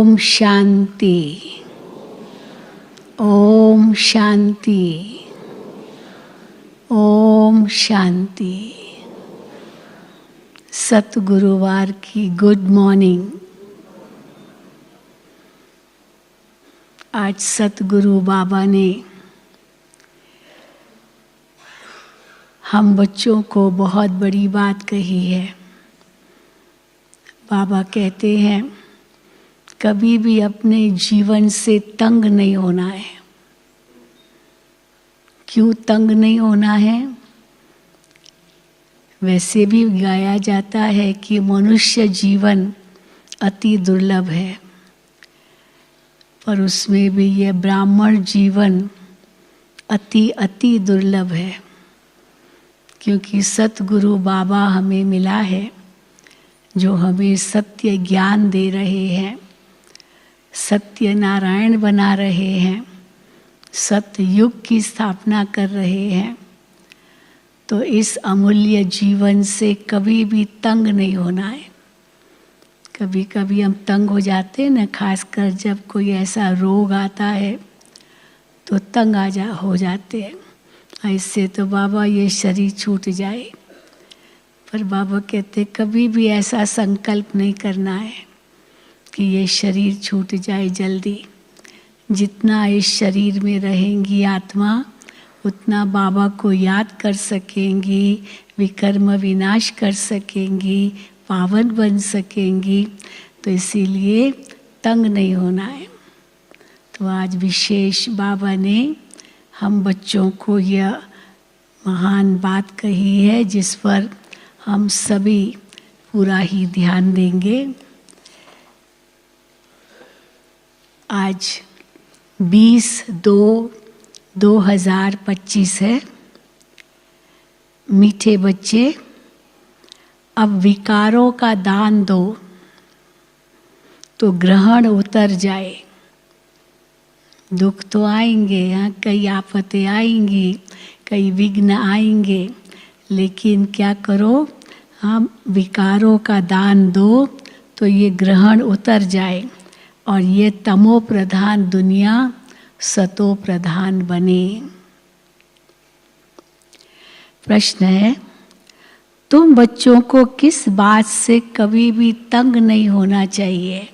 ओम शांति, ओम शांति, ओम शांति। सतगुरुवार की good morning. आज सतगुरु बाबा ने हम बच्चों को बहुत बड़ी बात कही है। बाबा कहते हैं कभी भी अपने जीवन से तंग नहीं होना है। क्यों तंग नहीं होना है? वैसे भी गाया जाता है कि मनुष्य जीवन अति दुर्लभ है, पर उसमें भी यह ब्राह्मण जीवन अति अति दुर्लभ है, क्योंकि सतगुरु बाबा हमें मिला है जो हमें सत्य ज्ञान दे रहे हैं, सत्य नारायण बना रहे हैं, सत्य युग की स्थापना कर रहे हैं। तो इस अमूल्य जीवन से कभी भी तंग नहीं होना है। कभी कभी हम तंग हो जाते हैं ना, खासकर जब कोई ऐसा रोग आता है तो तंग हो जाते हैं, ऐसे तो बाबा ये शरीर छूट जाए। पर बाबा कहते कभी भी ऐसा संकल्प नहीं करना है कि ये शरीर छूट जाए जल्दी। जितना इस शरीर में रहेंगी आत्मा, उतना बाबा को याद कर सकेंगी, विकर्म विनाश कर सकेंगी, पावन बन सकेंगी। तो इसीलिए तंग नहीं होना है। तो आज विशेष बाबा ने हम बच्चों को यह महान बात कही है, जिस पर हम सभी पूरा ही ध्यान देंगे। आज 20/2/2025 है। मीठे बच्चे, अब विकारों का दान दो तो ग्रहण उतर जाए। दुख तो आएंगे, यहाँ कई आफतें आएंगी, कई विघ्न आएंगे, लेकिन क्या करो, हम विकारों का दान दो तो ये ग्रहण उतर जाए और ये तमो प्रधान दुनिया सतो प्रधान बने। प्रश्न है, तुम बच्चों को किस बात से कभी भी तंग नहीं होना चाहिए?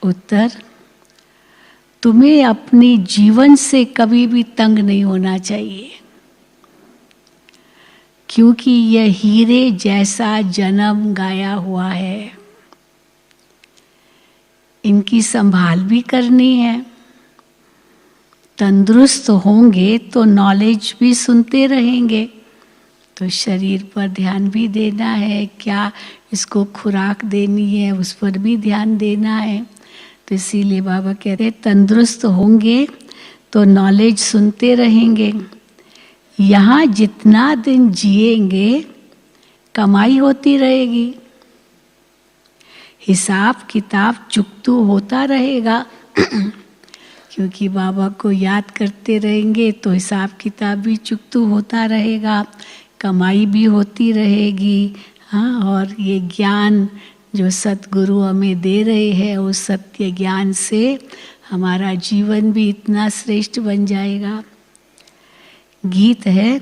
उत्तर, तुम्हें अपने जीवन से कभी भी तंग नहीं होना चाहिए, क्योंकि यह हीरे जैसा जन्म गाया हुआ है। इनकी संभाल भी करनी है। तंदुरुस्त होंगे तो नॉलेज भी सुनते रहेंगे, तो शरीर पर ध्यान भी देना है, क्या इसको खुराक देनी है उस पर भी ध्यान देना है। तो इसीलिए बाबा कहते हैं तंदुरुस्त होंगे तो नॉलेज सुनते रहेंगे। यहाँ जितना दिन जिएंगे कमाई होती रहेगी, हिसाब किताब चुकतू होता रहेगा। क्योंकि बाबा को याद करते रहेंगे तो हिसाब किताब भी चुकतू होता रहेगा, कमाई भी होती रहेगी। हाँ, और ये ज्ञान जो सतगुरु हमें दे रहे हैं, उस सत्य ज्ञान से हमारा जीवन भी इतना श्रेष्ठ बन जाएगा। गीत है,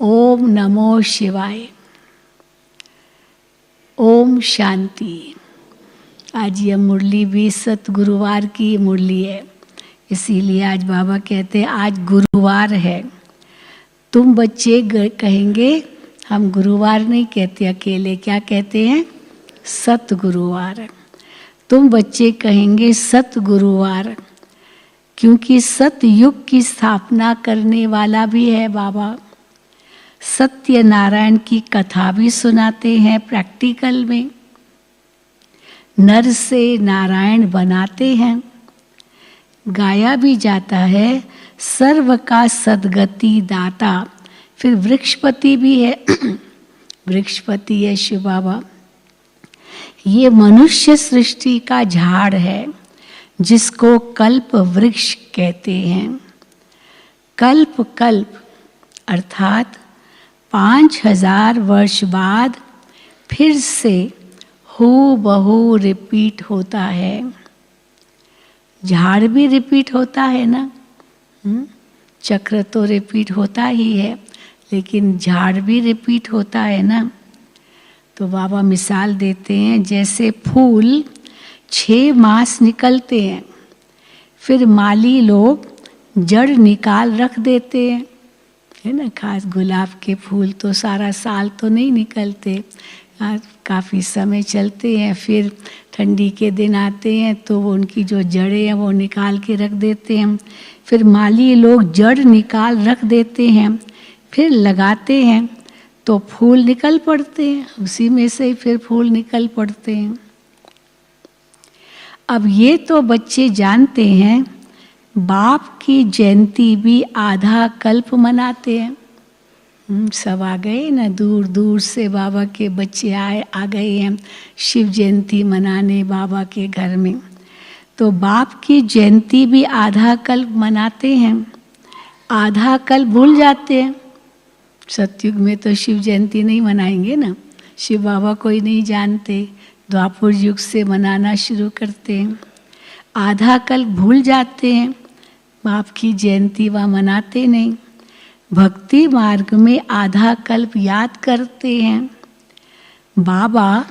ओम नमो शिवाय, ओम शांति। आज यह मुरली भी सतगुरुवार की मुरली है, इसीलिए आज बाबा कहते हैं आज गुरुवार है। तुम बच्चे कहेंगे हम गुरुवार नहीं कहते अकेले, क्या कहते हैं? सतगुरुवार। तुम बच्चे कहेंगे सतगुरुवार, क्योंकि सतयुग की स्थापना करने वाला भी है बाबा। सत्य नारायण की कथा भी सुनाते हैं प्रैक्टिकल में। नर से नारायण बनाते हैं। गाया भी जाता है सर्व का सद्गति दाता। फिर वृक्षपति भी है। वृक्षपति है शिव बाबा। ये मनुष्य सृष्टि का झाड़ है, जिसको कल्प वृक्ष कहते हैं। कल्प कल्प अर्थात 5000 वर्ष बाद फिर से हूबहू रिपीट होता है। झाड़ भी रिपीट होता है ना, चक्र तो रिपीट होता ही है, लेकिन झाड़ भी रिपीट होता है ना। तो बाबा मिसाल देते हैं, जैसे फूल 6 मास निकलते हैं, फिर माली लोग जड़ निकाल रख देते हैं, है ना। खास गुलाब के फूल तो सारा साल तो नहीं निकलते, काफ़ी समय चलते हैं, फिर ठंडी के दिन आते हैं तो वो उनकी जो जड़ें हैं वो निकाल के रख देते हैं। फिर माली लोग जड़ निकाल रख देते हैं, फिर लगाते हैं तो फूल निकल पड़ते हैं, उसी में से ही फिर फूल निकल पड़ते हैं। अब ये तो बच्चे जानते हैं, बाप की जयंती भी आधा कल्प मनाते हैं। सब आ गए ना, दूर दूर से बाबा के बच्चे आ गए हैं शिव जयंती मनाने बाबा के घर में। तो बाप की जयंती भी आधा कल्प मनाते हैं, आधा कल्प भूल जाते हैं। सतयुग में तो शिव जयंती नहीं मनाएंगे ना, शिव बाबा को ही नहीं जानते, द्वापर युग से मनाना शुरू करते हैं। आधा कल्प भूल जाते हैं, बाप की जयंती वह मनाते नहीं। भक्ति मार्ग में आधा कल्प याद करते हैं। बाबा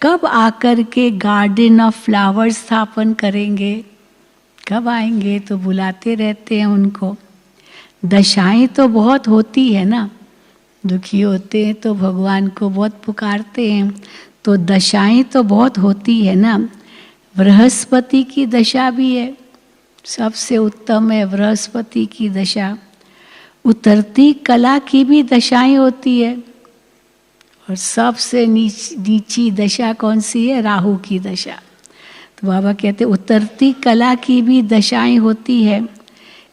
कब आकर के गार्डन ऑफ फ्लावर्स स्थापन करेंगे, कब आएंगे, तो बुलाते रहते हैं उनको। दशाएं तो बहुत होती है ना, दुखी होते हैं तो भगवान को बहुत पुकारते हैं, तो दशाएं तो बहुत होती है ना। बृहस्पति की दशा भी है, सबसे उत्तम है बृहस्पति की दशा। उतरती कला की भी दशाएं होती है, और सबसे नीची दशा कौन सी है, राहु की दशा। तो बाबा कहते उतरती कला की भी दशाएं होती है।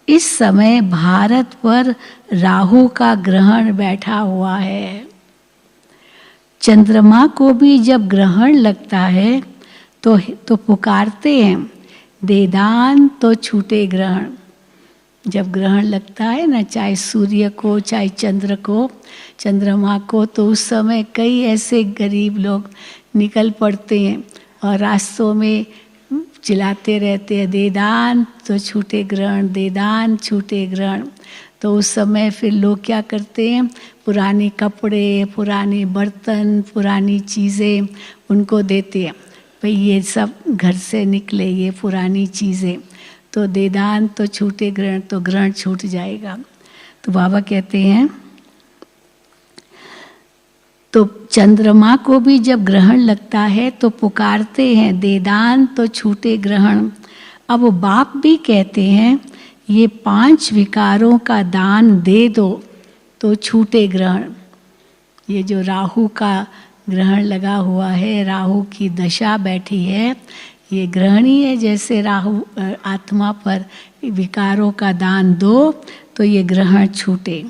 इस समय भारत पर राहु का ग्रहण बैठा हुआ है। चंद्रमा को भी जब ग्रहण लगता है तो पुकारते हैं, देदान तो छूटे ग्रहण। जब ग्रहण लगता है ना, चाहे सूर्य को चाहे चंद्र को, चंद्रमा को, तो उस समय कई ऐसे गरीब लोग निकल पड़ते हैं और रास्तों में चिल्लाते रहते हैं, देदान तो छूटे ग्रहण, देदान छूटे ग्रहण। तो उस समय फिर लोग क्या करते हैं, पुराने कपड़े, पुराने बर्तन, पुरानी चीज़ें उनको देते हैं, भाई ये सब घर से निकले, ये पुरानी चीज़ें, तो देदान तो छूटे ग्रहण, तो ग्रहण छूट जाएगा। तो बाबा कहते हैं, तो चंद्रमा को भी जब ग्रहण लगता है तो पुकारते हैं, देदान तो छूटे ग्रहण। अब बाप भी कहते हैं, ये 5 विकारों का दान दे दो तो छूटे ग्रहण। ये जो राहु का ग्रहण लगा हुआ है, राहु की दशा बैठी है, ये ग्रहण ही है। जैसे राहु आत्मा पर विकारों का दान दो तो ये ग्रहण छूटे।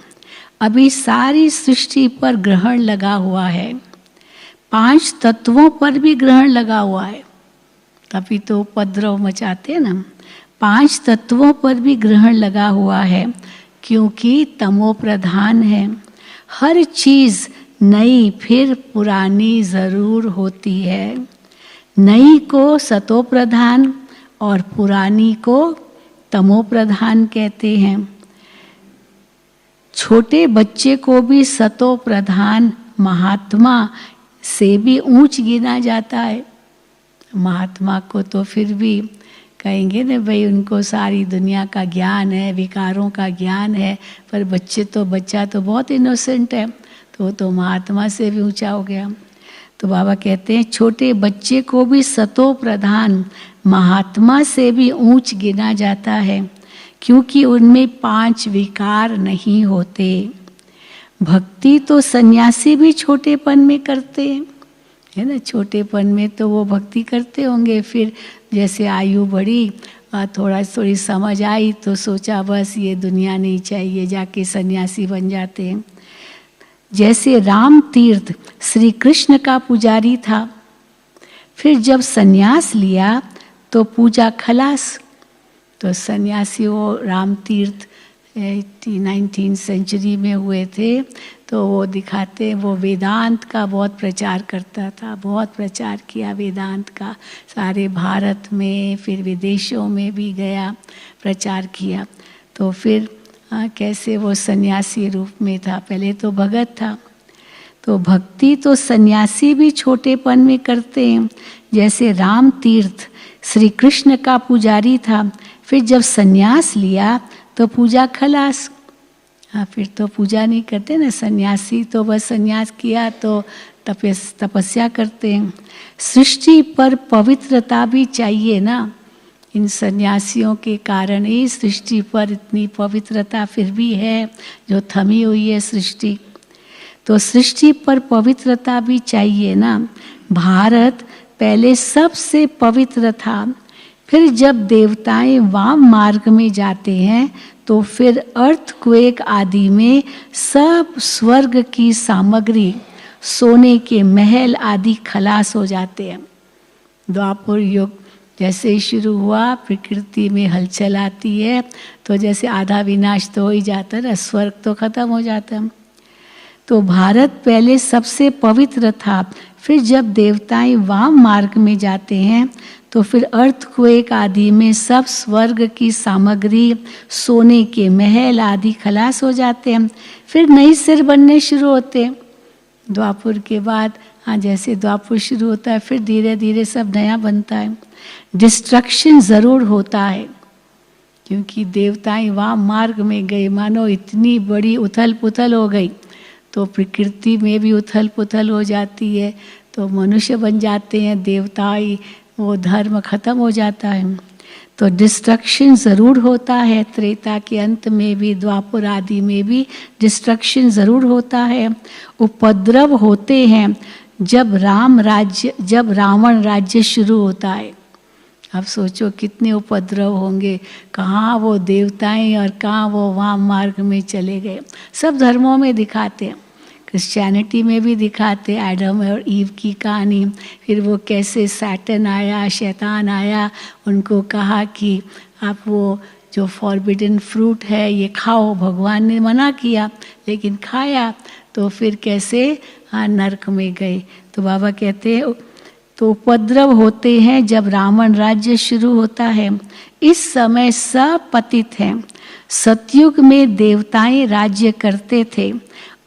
अभी सारी सृष्टि पर ग्रहण लगा हुआ है, 5 तत्वों पर भी ग्रहण लगा हुआ है, तभी तो उपद्रव मचाते हैं ना। 5 तत्वों पर भी ग्रहण लगा हुआ है, क्योंकि तमो प्रधान है। हर चीज़ नई फिर पुरानी ज़रूर होती है। नई को सतो प्रधान और पुरानी को तमो प्रधान कहते हैं। छोटे बच्चे को भी सतो प्रधान महात्मा से भी ऊंच गिना जाता है। महात्मा को तो फिर भी कहेंगे ना भाई, उनको सारी दुनिया का ज्ञान है, विकारों का ज्ञान है, पर बच्चा तो बहुत इनोसेंट है, तो महात्मा से भी ऊंचा हो गया। तो बाबा कहते हैं, छोटे बच्चे को भी सतो प्रधान महात्मा से भी ऊंच गिना जाता है, क्योंकि उनमें 5 विकार नहीं होते। भक्ति तो सन्यासी भी छोटेपन में करते हैं, है ना। छोटेपन में तो वो भक्ति करते होंगे, फिर जैसे आयु बढ़ी और थोड़ी समझ आई तो सोचा बस ये दुनिया नहीं चाहिए, जाके सन्यासी बन जाते हैं। जैसे राम तीर्थ श्री कृष्ण का पुजारी था, फिर जब सन्यास लिया तो पूजा खलास, तो सन्यासी वो राम तीर्थ 19th सेंचुरी में हुए थे, तो वो दिखाते, वो वेदांत का बहुत प्रचार करता था, बहुत प्रचार किया वेदांत का, सारे भारत में, फिर विदेशों में भी गया, प्रचार किया। तो फिर कैसे वो सन्यासी रूप में था, पहले तो भगत था। तो भक्ति तो सन्यासी भी छोटेपन में करते हैं, जैसे राम तीर्थ श्री कृष्ण का पुजारी था, फिर जब सन्यास लिया तो पूजा खलास। फिर तो पूजा नहीं करते ना सन्यासी, तो बस सन्यास किया तो तपस्या करते हैं। सृष्टि पर पवित्रता भी चाहिए ना, इन सन्यासियों के कारण ही सृष्टि पर इतनी पवित्रता फिर भी है, जो थमी हुई है सृष्टि। तो सृष्टि पर पवित्रता भी चाहिए ना। भारत पहले सबसे पवित्र था, फिर जब देवताएं वाम मार्ग में जाते हैं तो फिर अर्थक्वेक आदि में सब स्वर्ग की सामग्री, सोने के महल आदि खलास हो जाते हैं। द्वापर युग जैसे ही शुरू हुआ, प्रकृति में हलचल आती है, तो जैसे आधा विनाश तो हो ही जाता है ना, स्वर्ग तो खत्म हो जाता है। तो भारत पहले सबसे पवित्र था, फिर जब देवताएं वाम मार्ग में जाते हैं तो फिर अर्थक्वेक आदि में सब स्वर्ग की सामग्री, सोने के महल आदि खलास हो जाते हैं, फिर नई सिर बनने शुरू होते हैं। द्वापर के बाद जैसे द्वापर शुरू होता है, फिर धीरे धीरे सब नया बनता है। डिस्ट्रक्शन ज़रूर होता है, क्योंकि देवताएं वाम मार्ग में गए, मानो इतनी बड़ी उथल पुथल हो गई, तो प्रकृति में भी उथल पुथल हो जाती है, तो मनुष्य बन जाते हैं देवताएं, वो धर्म खत्म हो जाता है। तो डिस्ट्रक्शन ज़रूर होता है, त्रेता के अंत में भी, द्वापर आदि में भी डिस्ट्रक्शन ज़रूर होता है। उपद्रव होते हैं जब रावण राज्य शुरू होता है। अब सोचो कितने उपद्रव होंगे, कहाँ वो देवताएं और कहाँ वो वाम मार्ग में चले गए। सब धर्मों में दिखाते हैं, क्रिश्चियनिटी में भी दिखाते, एडम और ईव की कहानी। फिर वो कैसे सैटन आया, शैतान आया, उनको कहा कि आप वो जो फॉरबिडन फ्रूट है ये खाओ, भगवान ने मना किया लेकिन खाया, तो फिर कैसे नरक में गए। तो बाबा कहते हैं तो उपद्रव होते हैं जब रावण राज्य शुरू होता है। इस समय सब पतित हैं। सतयुग में देवताएं राज्य करते थे,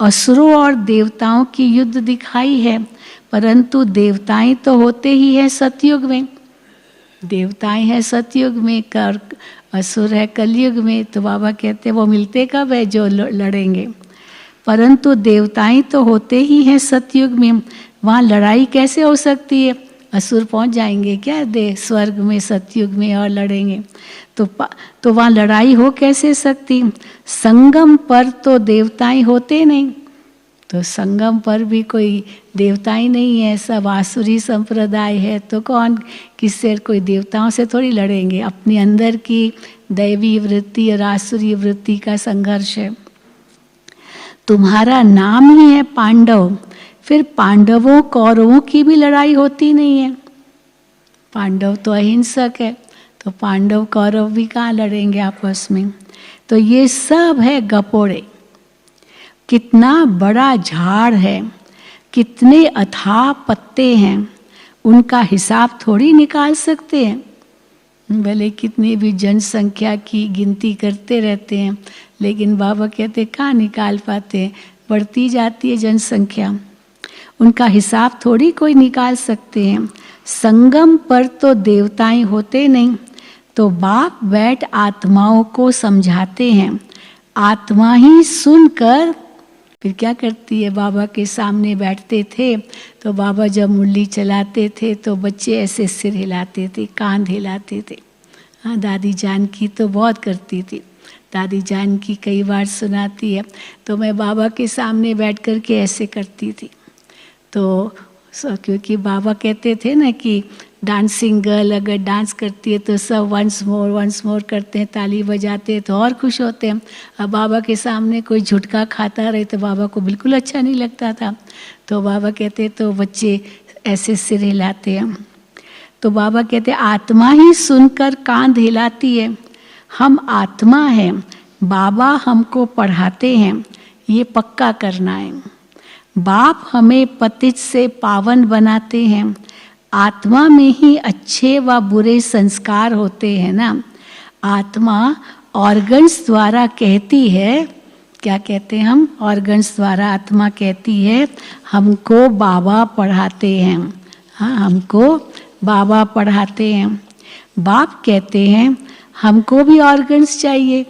असुरों और देवताओं की युद्ध दिखाई है, परंतु देवताएं तो होते ही हैं सतयुग में। देवताएं हैं सतयुग में, कर असुर है कलयुग में। तो बाबा कहते हैं वो मिलते कब है, जो लड़ेंगे। परंतु देवताएं तो होते ही हैं सतयुग में, वहाँ लड़ाई कैसे हो सकती है? असुर पहुँच जाएंगे क्या स्वर्ग में सतयुग में और लड़ेंगे? तो वहाँ लड़ाई हो कैसे सकती? संगम पर तो देवताएं होते नहीं, तो संगम पर भी कोई देवताएं नहीं है, सब आसुरी संप्रदाय है, तो कौन किससे, कोई देवताओं से थोड़ी लड़ेंगे। अपने अंदर की दैवी वृत्ति और आसुरी वृत्ति का संघर्ष है। तुम्हारा नाम ही है पांडव, फिर पांडवों कौरवों की भी लड़ाई होती नहीं है। पांडव तो अहिंसक है, तो पांडव कौरव भी कहाँ लड़ेंगे आपस में? तो ये सब है गपोड़े। कितना बड़ा झाड़ है, कितने अथाह पत्ते हैं, उनका हिसाब थोड़ी निकाल सकते हैं। भले कितनी भी जनसंख्या की गिनती करते रहते हैं, लेकिन बाबा कहते कहाँ निकाल पाते हैं, बढ़ती जाती है जनसंख्या, उनका हिसाब थोड़ी कोई निकाल सकते हैं। संगम पर तो देवताएं होते नहीं, तो बाप बैठ आत्माओं को समझाते हैं। आत्मा ही सुनकर फिर क्या करती है? बाबा के सामने बैठते थे, तो बाबा जब मुरली चलाते थे तो बच्चे ऐसे सिर हिलाते थे, कान हिलाते थे। हाँ, दादी जान की तो बहुत करती थी, दादी जान की कई बार सुनाती है। तो मैं बाबा के सामने बैठ कर के ऐसे करती थी। तो क्योंकि बाबा कहते थे ना कि डांसिंग गर्ल अगर डांस करती है तो सब वंस मोर करते हैं, ताली बजाते हैं तो और खुश होते हैं। अब बाबा के सामने कोई झुटका खाता रहे तो बाबा को बिल्कुल अच्छा नहीं लगता था। तो बाबा कहते तो बच्चे ऐसे सिर हिलाते हैं। तो बाबा कहते आत्मा ही सुनकर कांध हिलाती है। हम आत्मा हैं, बाबा हमको पढ़ाते हैं, ये पक्का करना है। बाप हमें पतित से पावन बनाते हैं। आत्मा में ही अच्छे व बुरे संस्कार होते हैं ना। आत्मा ऑर्गन्स द्वारा कहती है, क्या कहते हैं हम? ऑर्गन्स द्वारा आत्मा कहती है हमको बाबा पढ़ाते हैं। हाँ, हमको बाबा पढ़ाते हैं। बाप कहते हैं हमको भी ऑर्गन्स चाहिए।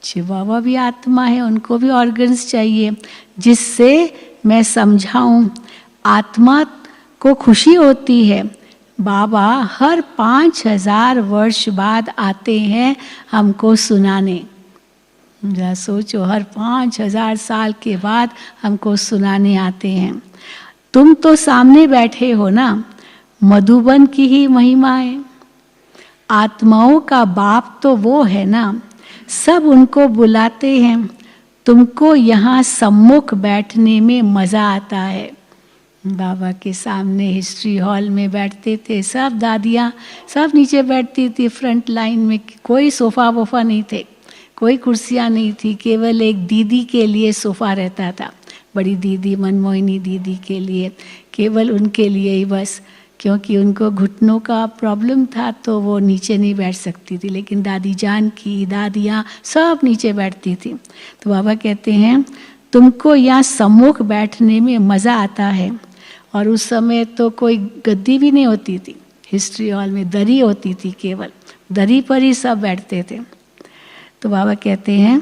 शिव बाबा भी आत्मा है, उनको भी ऑर्गन्स चाहिए, जिससे मैं समझाऊं। आत्मा को खुशी होती है। बाबा हर 5000 वर्ष बाद आते हैं हमको सुनाने। जरा सोचो, हर 5000 साल के बाद हमको सुनाने आते हैं। तुम तो सामने बैठे हो ना, मधुबन की ही महिमा है। आत्माओं का बाप तो वो है ना, सब उनको बुलाते हैं। तुमको यहाँ सम्मुख बैठने में मज़ा आता है। बाबा के सामने हिस्ट्री हॉल में बैठते थे सब दादियाँ, सब नीचे बैठती थी फ्रंट लाइन में। कोई सोफ़ा वोफ़ा नहीं थे, कोई कुर्सियाँ नहीं थी, केवल एक दीदी के लिए सोफ़ा रहता था, बड़ी दीदी मनमोहिनी दीदी के लिए, केवल उनके लिए ही बस, क्योंकि उनको घुटनों का प्रॉब्लम था तो वो नीचे नहीं बैठ सकती थी। लेकिन दादी जान की दादियाँ सब नीचे बैठती थी। तो बाबा कहते हैं तुमको यहाँ सम्मुख बैठने में मज़ा आता है। और उस समय तो कोई गद्दी भी नहीं होती थी, हिस्ट्री हॉल में दरी होती थी, केवल दरी पर ही सब बैठते थे। तो बाबा कहते हैं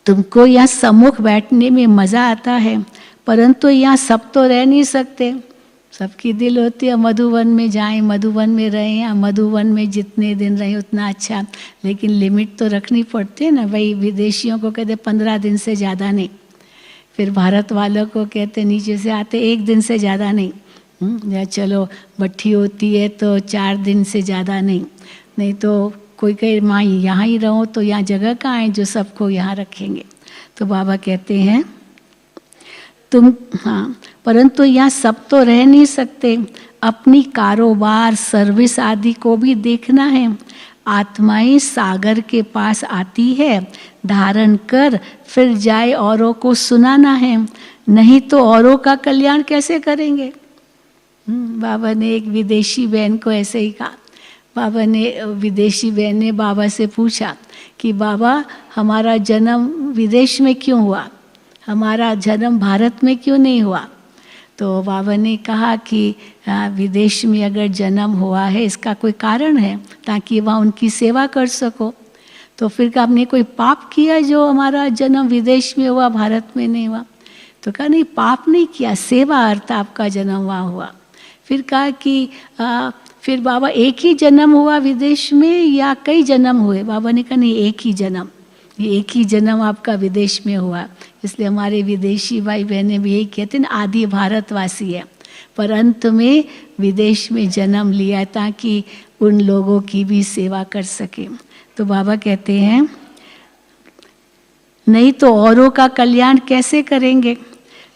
तुमको यहाँ सम्मुख बैठने में मज़ा आता है, परंतु यहाँ सब तो रह नहीं सकते। सबकी दिल होती है मधुवन में जाएं, मधुवन में रहें, या मधुवन में जितने दिन रहें उतना अच्छा, लेकिन लिमिट तो रखनी पड़ती है ना। भाई विदेशियों को कहते 15 दिन से ज़्यादा नहीं, फिर भारत वालों को कहते नीचे से आते 1 दिन से ज़्यादा नहीं। या चलो भट्ठी होती है तो 4 दिन से ज़्यादा नहीं, नहीं तो कोई कहे माँ यहाँ ही रहो, तो यहाँ जगह कहाँ है जो सबको यहाँ रखेंगे। तो बाबा कहते हैं तुम, हाँ, परंतु यहाँ सब तो रह नहीं सकते, अपनी कारोबार सर्विस आदि को भी देखना है। आत्माएं सागर के पास आती है, धारण कर फिर जाए औरों को सुनाना है, नहीं तो औरों का कल्याण कैसे करेंगे। बाबा ने एक विदेशी बहन को ऐसे ही कहा। बाबा ने, विदेशी बहन ने बाबा से पूछा कि बाबा हमारा जन्म विदेश में क्यों हुआ, हमारा जन्म भारत में क्यों नहीं हुआ। तो बाबा ने कहा कि विदेश में अगर जन्म हुआ है इसका कोई कारण है, ताकि वहाँ उनकी सेवा कर सको। तो फिर कहा आपने कोई पाप किया जो हमारा जन्म विदेश में हुआ, भारत में नहीं हुआ। तो कहा नहीं, पाप नहीं किया, सेवा अर्थ आपका जन्म वहाँ हुआ। फिर कहा कि फिर बाबा एक ही जन्म हुआ विदेश में या कई जन्म हुए। बाबा ने कहा नहीं, एक ही जन्म, ये एक ही जन्म आपका विदेश में हुआ। इसलिए हमारे विदेशी भाई बहनें भी यही कहते हैं, आदि भारतवासी है पर अंत में विदेश में जन्म लिया ताकि उन लोगों की भी सेवा कर सके। तो बाबा कहते हैं नहीं तो औरों का कल्याण कैसे करेंगे।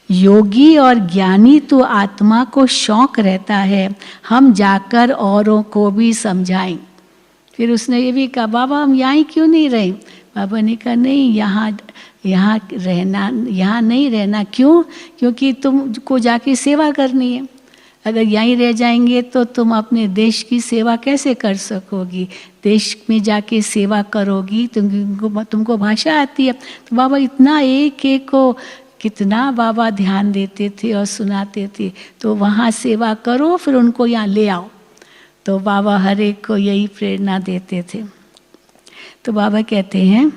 योगी और ज्ञानी तो आत्मा को शौक रहता है हम जाकर औरों को भी समझाएं। फिर उसने ये भी कहा बाबा हम यहाँ क्यों नहीं रहे। बाबा ने कहा नहीं, यहाँ रहना, यहाँ नहीं रहना। क्यों? क्योंकि तुमको जाके सेवा करनी है। अगर यहीं रह जाएंगे तो तुम अपने देश की सेवा कैसे कर सकोगी। देश में जाके सेवा करोगी, तुमको भाषा आती है। तो बाबा इतना एक एक को कितना बाबा ध्यान देते थे और सुनाते थे। तो वहाँ सेवा करो, फिर उनको यहाँ ले आओ। तो बाबा हर एक को यही प्रेरणा देते थे। तो बाबा कहते हैं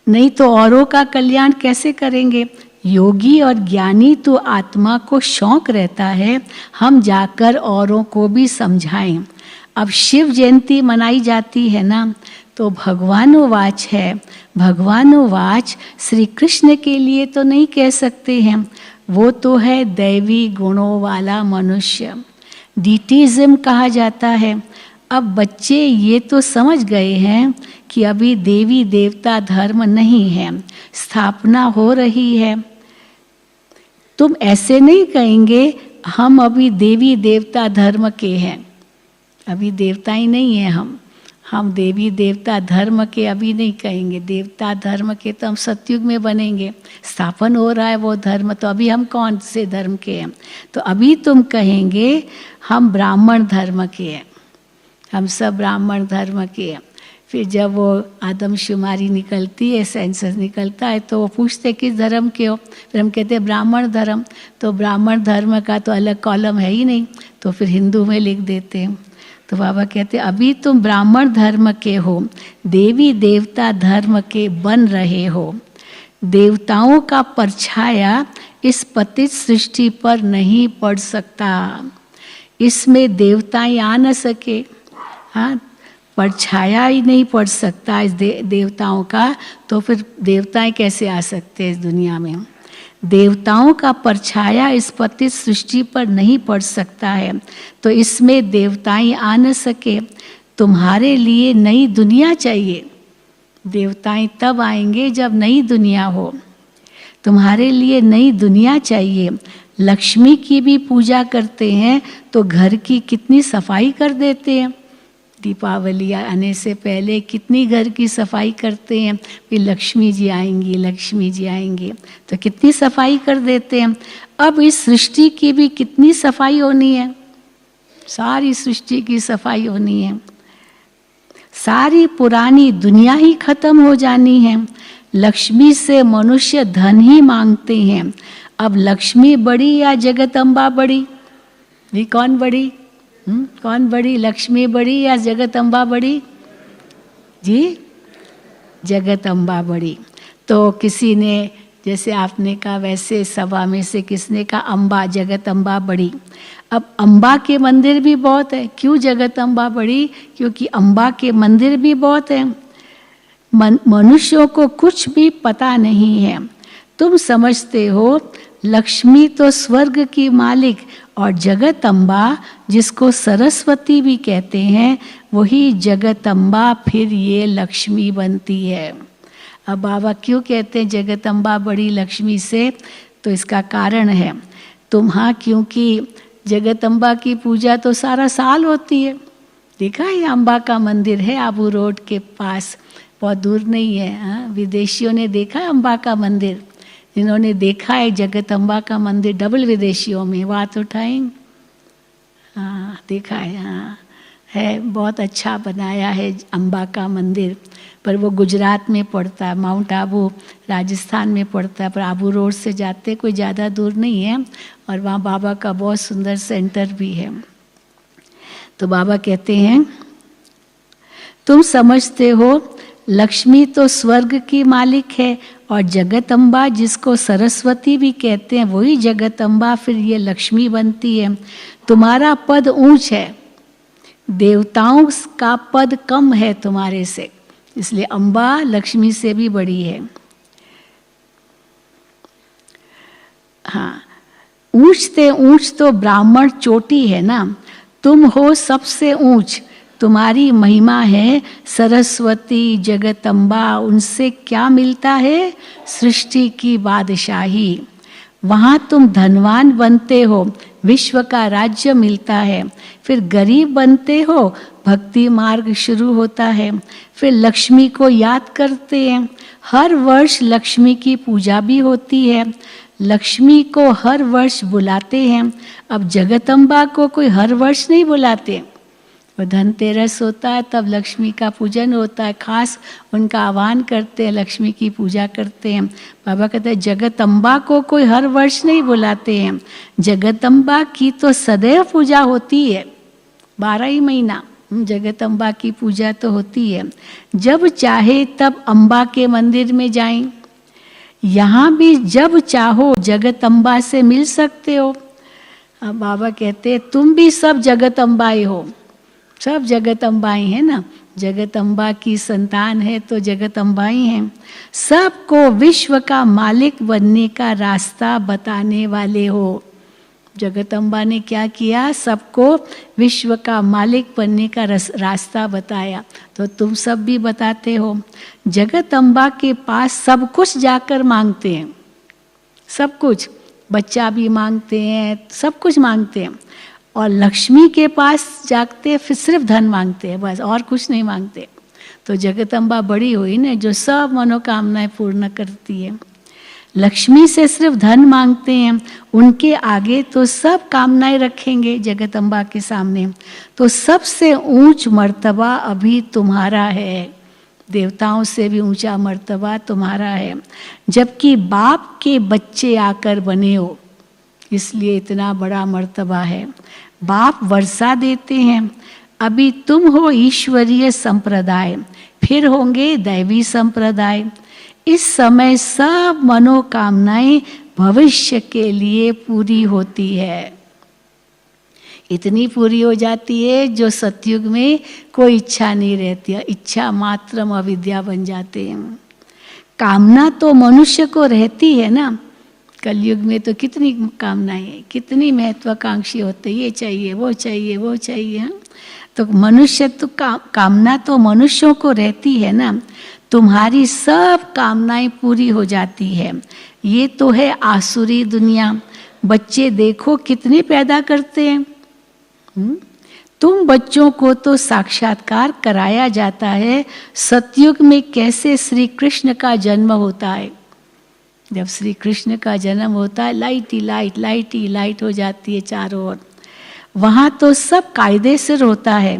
नहीं तो औरों का कल्याण कैसे करेंगे। योगी और ज्ञानी तो आत्मा को शौक रहता है हम जाकर औरों को भी समझाएं। अब शिव जयंती मनाई जाती है ना, तो भगवानुवाच है। भगवानुवाच श्री कृष्ण के लिए तो नहीं कह सकते हैं, वो तो है दैवी गुणों वाला मनुष्य, डीटीज्म कहा जाता है। अब बच्चे ये तो समझ गए हैं कि अभी देवी देवता धर्म नहीं है, स्थापना हो रही है। तुम ऐसे नहीं कहेंगे हम अभी देवी देवता धर्म के हैं, अभी देवता ही नहीं है हम देवी देवता धर्म के अभी नहीं कहेंगे, देवता धर्म के तो हम सतयुग में बनेंगे, स्थापन हो रहा है वो धर्म, तो अभी हम कौन से धर्म के हैं? तो अभी तुम कहेंगे हम ब्राह्मण धर्म के हैं, हम सब ब्राह्मण धर्म के हैं। फिर जब वो आदमशुमारी निकलती है, सेंसस निकलता है, तो वो पूछते किस धर्म के हो, फिर हम कहते हैं ब्राह्मण धर्म। तो ब्राह्मण धर्म का तो अलग कॉलम है ही नहीं, तो फिर हिंदू में लिख देते हैं। तो बाबा कहते हैं अभी तुम ब्राह्मण धर्म के हो, देवी देवता धर्म के बन रहे हो। देवताओं का परछाया इस पतित सृष्टि पर नहीं पड़ सकता, इसमें देवताएं आ न सके। हाँ, परछाया ही नहीं पड़ सकता इस देवताओं का, तो फिर देवताएं कैसे आ सकते हैं इस दुनिया में? देवताओं का परछाया इस पतित सृष्टि पर नहीं पड़ सकता है, तो इसमें देवताएं आ न सके। तुम्हारे लिए नई दुनिया चाहिए, देवताएं तब आएंगे जब नई दुनिया हो। तुम्हारे लिए नई दुनिया चाहिए। लक्ष्मी की भी पूजा करते हैं तो घर की कितनी सफाई कर देते हैं, दीपावली आने से पहले कितनी घर की सफाई करते हैं, फिर लक्ष्मी जी आएंगी, लक्ष्मी जी आएंगे, तो कितनी सफाई कर देते हैं। अब इस सृष्टि की भी कितनी सफाई होनी है, सारी सृष्टि की सफाई होनी है। सारी पुरानी दुनिया ही खत्म हो जानी है। लक्ष्मी से मनुष्य धन ही मांगते हैं। अब लक्ष्मी बड़ी या जगदम्बा बड़ी? ये कौन बड़ी? कौन बड़ी, लक्ष्मी बड़ी या जगदम्बा बड़ी? जी, जगदम्बा बड़ी। तो किसी ने, जैसे आपने कहा वैसे सभा में से किसने कहा अम्बा, जगदम्बा बड़ी। अब अम्बा के मंदिर भी बहुत है। क्यों जगदम्बा बड़ी? क्योंकि अम्बा के मंदिर भी बहुत है। मनुष्यों को कुछ भी पता नहीं है। तुम समझते हो लक्ष्मी तो स्वर्ग की मालिक और जगदम्बा जिसको सरस्वती भी कहते हैं, वही जगदम्बा फिर ये लक्ष्मी बनती है। अब बाबा क्यों कहते हैं जगदम्बा बड़ी लक्ष्मी से? तो इसका कारण है क्योंकि जगदम्बा की पूजा तो सारा साल होती है। देखा है अम्बा का मंदिर है आबू रोड के पास, बहुत दूर नहीं है। हाँ, विदेशियों ने देखा है अम्बा का मंदिर, जिन्होंने देखा है जगदम्बा का मंदिर डबल विदेशियों में, बात उठाएंगे। हाँ देखा है, हाँ है, बहुत अच्छा बनाया है अम्बा का मंदिर, पर वो गुजरात में पड़ता है, माउंट आबू राजस्थान में पड़ता है, पर आबू रोड से जाते कोई ज़्यादा दूर नहीं है, और वहाँ बाबा का बहुत सुंदर सेंटर भी है। तो बाबा कहते हैं तुम समझते हो लक्ष्मी तो स्वर्ग की मालिक है और जगदम्बा जिसको सरस्वती भी कहते हैं वही जगदम्बा फिर ये लक्ष्मी बनती है। तुम्हारा पद ऊंच है, देवताओं का पद कम है तुम्हारे से, इसलिए अम्बा लक्ष्मी से भी बड़ी है। हाँ, ऊंचते ऊंच तो ब्राह्मण चोटी है ना, तुम हो सबसे ऊंच, तुम्हारी महिमा है सरस्वती जगदम्बा, उनसे क्या मिलता है? सृष्टि की बादशाही। वहाँ तुम धनवान बनते हो, विश्व का राज्य मिलता है, फिर गरीब बनते हो, भक्ति मार्ग शुरू होता है, फिर लक्ष्मी को याद करते हैं। हर वर्ष लक्ष्मी की पूजा भी होती है, लक्ष्मी को हर वर्ष बुलाते हैं। अब जगदम्बा को कोई हर वर्ष नहीं बुलाते, वो धनतेरस होता है तब लक्ष्मी का पूजन होता है, खास उनका आह्वान करते हैं, लक्ष्मी की पूजा करते हैं। बाबा कहते हैं जगदम्बा को कोई हर वर्ष नहीं बुलाते हैं, जगदम्बा की तो सदैव पूजा होती है, 12 ही महीना जगदम्बा की पूजा तो होती है। जब चाहे तब अम्बा के मंदिर में जाएं, यहाँ भी जब चाहो जगदम्बा से मिल सकते हो। अब बाबा कहते हैं तुम भी सब जगदम्बाई हो, सब जगदम्बाई है ना, जगदम्बा की संतान है तो जगदम्बाई हैं। सबको विश्व का मालिक बनने का रास्ता बताने वाले हो। जगदम्बा ने क्या किया? सबको विश्व का मालिक बनने का रास्ता बताया, तो तुम सब भी बताते हो। जगदम्बा के पास सब कुछ जाकर मांगते हैं, सब कुछ, बच्चा भी मांगते हैं, सब कुछ मांगते हैं। और लक्ष्मी के पास जाते फिर सिर्फ धन मांगते हैं, बस और कुछ नहीं मांगते। तो जगदम्बा बड़ी हुई ना, जो सब मनोकामनाएं पूर्ण करती है। लक्ष्मी से सिर्फ धन मांगते हैं, उनके आगे तो सब कामनाएं रखेंगे जगदम्बा के सामने। तो सबसे ऊंच मर्तबा अभी तुम्हारा है, देवताओं से भी ऊंचा मर्तबा तुम्हारा है, जबकि बाप के बच्चे आकर बने हो, इसलिए इतना बड़ा मर्तबा है। बाप वर्षा देते हैं, अभी तुम हो ईश्वरीय संप्रदाय, फिर होंगे दैवी संप्रदाय। इस समय सब मनोकामनाएं भविष्य के लिए पूरी होती है, इतनी पूरी हो जाती है जो सतयुग में कोई इच्छा नहीं रहती है, इच्छा मात्रम अविद्या बन जाते हैं। कामना तो मनुष्य को रहती है ना, कलयुग में तो कितनी कामनाएं हैं, कितनी महत्वाकांक्षी होते, ये चाहिए वो चाहिए वो चाहिए। तो मनुष्य तो कामना तो मनुष्यों को रहती है ना। तुम्हारी सब कामनाएं पूरी हो जाती है। ये तो है आसुरी दुनिया। बच्चे देखो कितने पैदा करते हैं। तुम बच्चों को तो साक्षात्कार कराया जाता है सतयुग में कैसे श्री कृष्ण का जन्म होता है। जब श्री कृष्ण का जन्म होता है, लाइट ही लाइट, लाइट ही लाइट हो जाती है चारों ओर। वहाँ तो सब कायदे से होता है,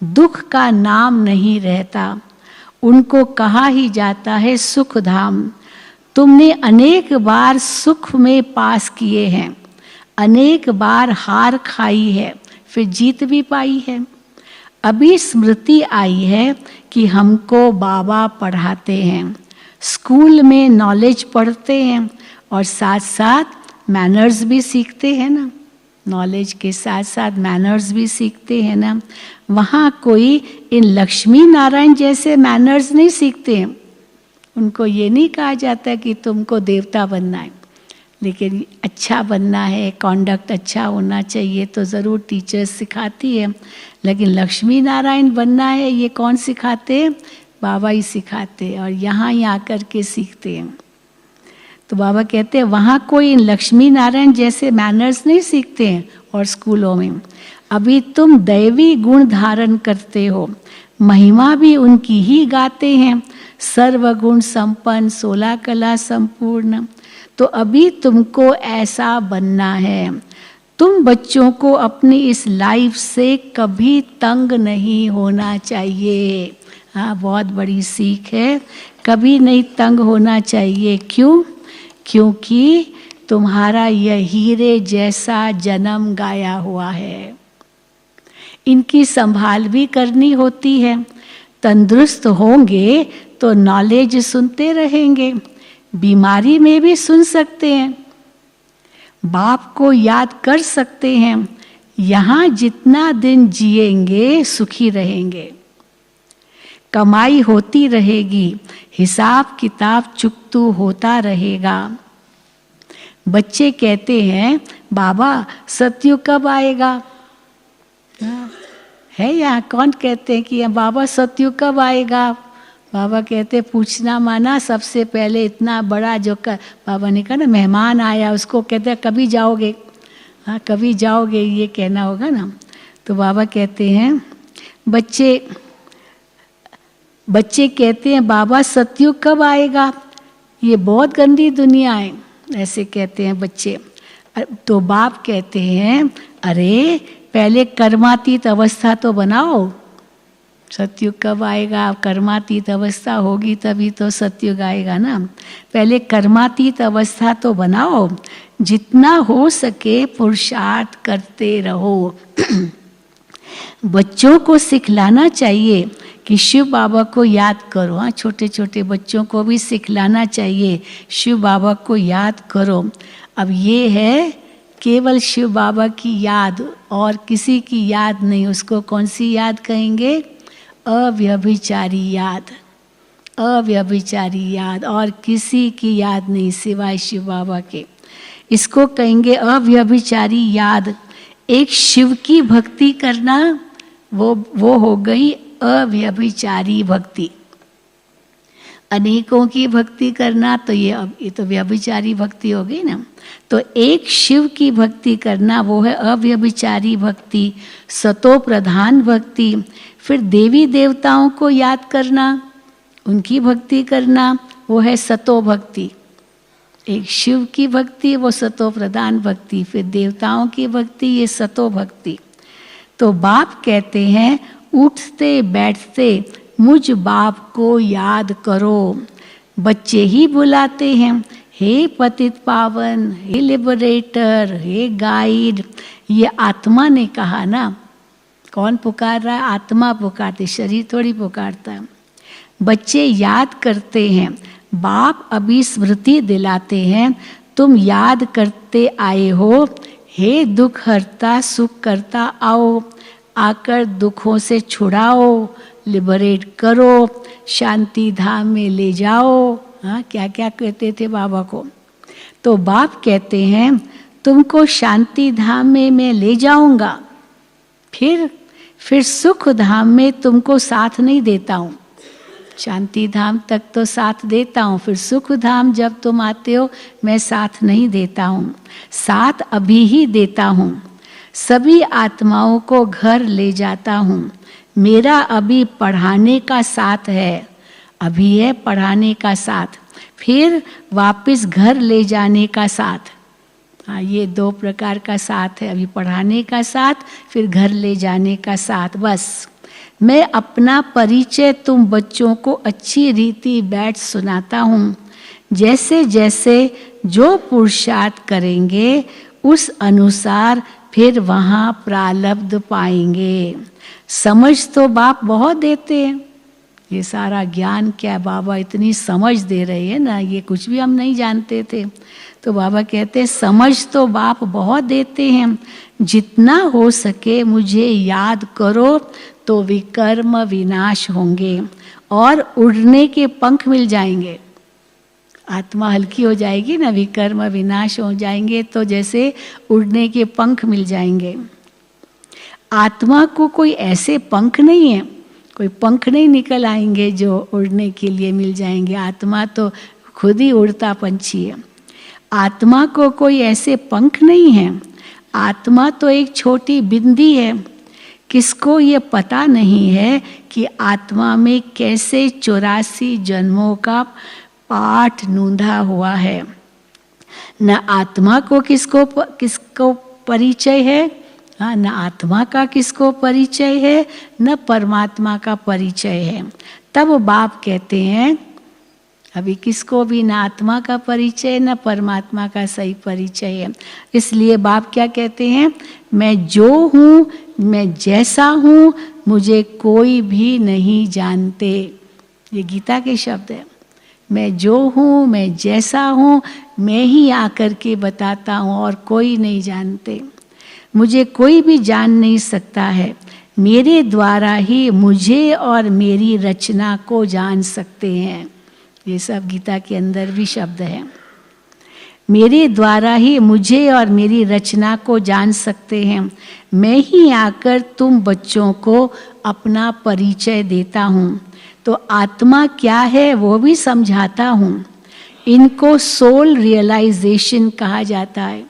दुख का नाम नहीं रहता। उनको कहा ही जाता है सुख धाम। तुमने अनेक बार सुख में पास किए हैं, अनेक बार हार खाई है, फिर जीत भी पाई है। अभी स्मृति आई है कि हमको बाबा पढ़ाते हैं, स्कूल में नॉलेज पढ़ते हैं और साथ साथ मैनर्स भी सीखते हैं ना। नॉलेज के साथ साथ मैनर्स भी सीखते हैं ना। वहाँ कोई इन लक्ष्मी नारायण जैसे मैनर्स नहीं सीखते हैं। उनको ये नहीं कहा जाता कि तुमको देवता बनना है, लेकिन अच्छा बनना है, कॉन्डक्ट अच्छा होना चाहिए तो ज़रूर टीचर्स सिखाती है। लेकिन लक्ष्मी नारायण बनना है ये कौन सिखाते हैं? बाबा ही सिखाते हैं और यहाँ ही आकर के सीखते हैं। तो बाबा कहते हैं वहाँ कोई इन लक्ष्मी नारायण जैसे मैनर्स नहीं सीखते हैं और स्कूलों में। अभी तुम दैवी गुण धारण करते हो, महिमा भी उनकी ही गाते हैं, सर्वगुण संपन्न 16 कला संपूर्ण। तो अभी तुमको ऐसा बनना है। तुम बच्चों को अपनी इस लाइफ से कभी तंग नहीं होना चाहिए। हाँ, बहुत बड़ी सीख है, कभी नहीं तंग होना चाहिए। क्यों? क्योंकि तुम्हारा यह हीरे जैसा जन्म गाया हुआ है। इनकी संभाल भी करनी होती है। तंदुरुस्त होंगे तो नॉलेज सुनते रहेंगे, बीमारी में भी सुन सकते हैं, बाप को याद कर सकते हैं। यहाँ जितना दिन जिएंगे सुखी रहेंगे, कमाई होती रहेगी, हिसाब किताब चुकतू होता रहेगा। बच्चे कहते हैं बाबा सतयुग कब आएगा? है यहाँ कौन कहते हैं कि बाबा सतयुग कब आएगा? बाबा कहते पूछना माना, सबसे पहले इतना बड़ा जो बाबा ने कहा ना मेहमान आया, उसको कहते हैं कभी जाओगे? हाँ, कभी जाओगे ये कहना होगा ना। तो बाबा कहते हैं बच्चे कहते हैं बाबा सतयुग कब आएगा? ये बहुत गंदी दुनिया है, ऐसे कहते हैं बच्चे। तो बाप कहते हैं अरे पहले कर्मातीत अवस्था तो बनाओ, सतयुग कब आएगा? कर्मातीत अवस्था होगी तभी तो सतयुग आएगा ना। पहले कर्मातीत अवस्था तो बनाओ, जितना हो सके पुरुषार्थ करते रहो। बच्चों को सिखलाना चाहिए कि शिव बाबा को याद करो। हाँ, छोटे छोटे बच्चों को भी सिखलाना चाहिए शिव बाबा को याद करो। अब ये है केवल शिव बाबा की याद और किसी की याद नहीं। उसको कौन सी याद कहेंगे? अव्यभिचारी याद, अव्यभिचारी याद, और किसी की याद नहीं सिवाय शिव बाबा के। इसको कहेंगे अव्यभिचारी याद। एक शिव की भक्ति करना वो हो गई अव्यभिचारी भक्ति। अनेकों की भक्ति करना, तो ये तो व्यभिचारी भक्ति हो गई ना। तो एक शिव की भक्ति करना वो है अव्यभिचारी भक्ति, सतो प्रधान भक्ति। फिर देवी देवताओं को याद करना, उनकी भक्ति करना, वो है सतो भक्ति। एक शिव की भक्ति वो सतो प्रधान भक्ति, फिर देवताओं की भक्ति ये सतो भक्ति। तो बाप कहते हैं उठते बैठते मुझ बाप को याद करो। बच्चे ही बुलाते हैं, हे पतित पावन, हे लिबरेटर, हे गाइड। ये आत्मा ने कहा ना। कौन पुकार रहा है? आत्मा पुकारती, शरीर थोड़ी पुकारता है। बच्चे याद करते हैं, बाप अभी स्मृति दिलाते हैं, तुम याद करते आए हो, हे दुख हरता सुख करता आओ, आकर दुखों से छुड़ाओ, लिबरेट करो, शांति धाम में ले जाओ। हाँ, क्या क्या कहते थे बाबा को। तो बाप कहते हैं तुमको शांति धाम में मैं ले जाऊंगा, फिर सुख धाम में तुमको साथ नहीं देता हूँ। शांति धाम तक तो साथ देता हूँ, फिर सुख धाम जब तुम आते हो मैं साथ नहीं देता हूँ। साथ अभी ही देता हूँ, सभी आत्माओं को घर ले जाता हूँ। मेरा अभी पढ़ाने का साथ है, अभी है पढ़ाने का साथ, फिर वापस घर ले जाने का साथ। हाँ, ये दो प्रकार का साथ है, अभी पढ़ाने का साथ, फिर घर ले जाने का साथ। बस मैं अपना परिचय तुम बच्चों को अच्छी रीति बैठ सुनाता हूँ। जैसे जैसे जो पुरुषार्थ करेंगे उस अनुसार फिर वहाँ प्रारब्ध पाएंगे। समझ तो बाप बहुत देते हैं, ये सारा ज्ञान क्या बाबा इतनी समझ दे रहे हैं ना, ये कुछ भी हम नहीं जानते थे। तो बाबा कहते हैं समझ तो बाप बहुत देते हैं, जितना हो सके मुझे याद करो तो विकर्म विनाश होंगे और उड़ने के पंख मिल जाएंगे। आत्मा हल्की हो जाएगी ना, विकर्म विनाश हो जाएंगे तो जैसे उड़ने के पंख मिल जाएंगे। आत्मा को कोई ऐसे पंख नहीं है, कोई पंख नहीं निकल आएंगे जो उड़ने के लिए मिल जाएंगे। आत्मा तो खुद ही उड़ता पंछी है। आत्मा को कोई ऐसे पंख नहीं है, आत्मा तो एक छोटी बिंदी है। किसको ये पता नहीं है कि आत्मा में कैसे 84 जन्मों का पाठ नूंधा हुआ है। न आत्मा को किसको परिचय है, हाँ, न आत्मा का किसको परिचय है, न परमात्मा का परिचय है। तब बाप कहते हैं अभी किसको भी न आत्मा का परिचय न परमात्मा का सही परिचय है। इसलिए बाप क्या कहते हैं, मैं जो हूँ, मैं जैसा हूँ, मुझे कोई भी नहीं जानते। ये गीता के शब्द है। मैं जो हूँ, मैं जैसा हूँ, मैं ही आकर के बताता हूँ और कोई नहीं जानते। मुझे कोई भी जान नहीं सकता है, मेरे द्वारा ही मुझे और मेरी रचना को जान सकते हैं। ये सब गीता के अंदर भी शब्द है। मेरे द्वारा ही मुझे और मेरी रचना को जान सकते हैं। मैं ही आकर तुम बच्चों को अपना परिचय देता हूँ। तो आत्मा क्या है वो भी समझाता हूँ। इनको सोल रियलाइजेशन कहा जाता है।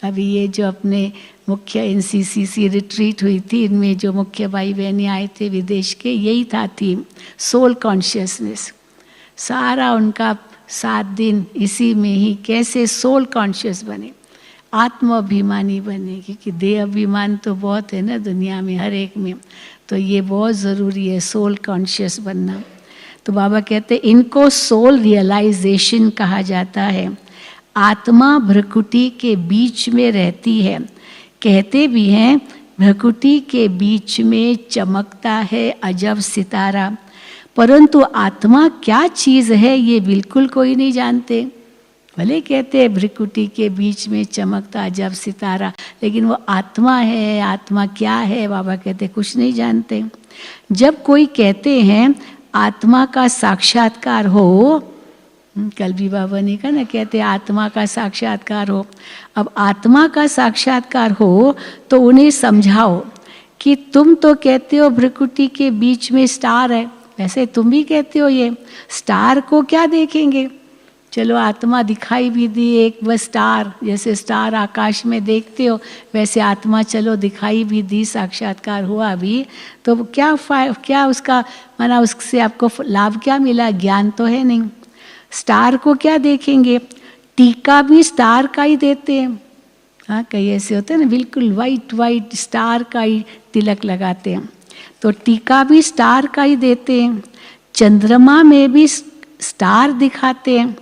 अभी ये जो अपने मुख्य NCCC रिट्रीट हुई थी, इनमें जो मुख्य भाई बहनें आए थे विदेश के, यही था थीम, सोल कॉन्शियसनेस। सारा उनका 7 दिन इसी में ही कैसे सोल कॉन्शियस बने, आत्म अभिमानी बने, क्योंकि देह अभिमान तो बहुत है ना दुनिया में हर एक में, तो ये बहुत ज़रूरी है सोल कॉन्शियस बनना। तो बाबा कहते हैं इनको सोल रियलाइजेशन कहा जाता है। आत्मा भ्रकुटी के बीच में रहती है। कहते भी हैं भ्रकुटी के बीच में चमकता है अजब सितारा, परंतु आत्मा क्या चीज़ है ये बिल्कुल कोई नहीं जानते। भले कहते हैं भ्रकुटी के बीच में चमकता अजब सितारा, लेकिन वो आत्मा है, आत्मा क्या है बाबा कहते कुछ नहीं जानते। जब कोई कहते हैं आत्मा का साक्षात्कार हो, कल भी बाबा ने कहा ना, कहते आत्मा का साक्षात्कार हो। अब आत्मा का साक्षात्कार हो तो उन्हें समझाओ कि तुम तो कहते हो भ्रकुटी के बीच में स्टार है, वैसे तुम भी कहते हो ये स्टार को क्या देखेंगे। चलो आत्मा दिखाई भी दी एक बस स्टार, जैसे स्टार आकाश में देखते हो वैसे आत्मा चलो दिखाई भी दी, साक्षात्कार हुआ भी, तो क्या उसका माना उससे आपको लाभ क्या मिला, ज्ञान तो है नहीं। स्टार को क्या देखेंगे, टीका भी स्टार का ही देते हैं। हाँ कई ऐसे होते हैं ना बिल्कुल वाइट वाइट स्टार का ही तिलक लगाते हैं, तो टीका भी स्टार का ही देते हैं। चंद्रमा में भी स्टार दिखाते हैं।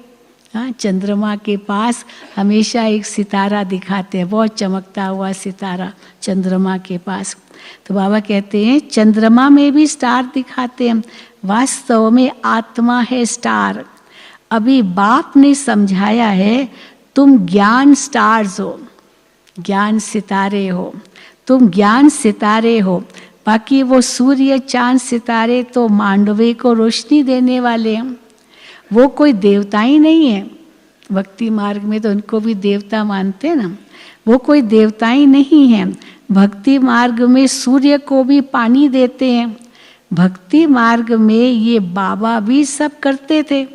हाँ चंद्रमा के पास हमेशा एक सितारा दिखाते हैं, बहुत चमकता हुआ सितारा चंद्रमा के पास। तो बाबा कहते हैं चंद्रमा में भी स्टार दिखाते हैं। वास्तव में आत्मा है स्टार। अभी बाप ने समझाया है तुम ज्ञान स्टार्स हो, ज्ञान सितारे हो, तुम ज्ञान सितारे हो। बाकी वो सूर्य चांद सितारे तो मांडवे को रोशनी देने वाले हैं, वो कोई देवता ही नहीं है। भक्ति मार्ग में तो उनको भी देवता मानते हैं ना, वो कोई देवता ही नहीं है। भक्ति मार्ग में सूर्य को भी पानी देते हैं। भक्ति मार्ग में ये बाबा भी सब करते थे।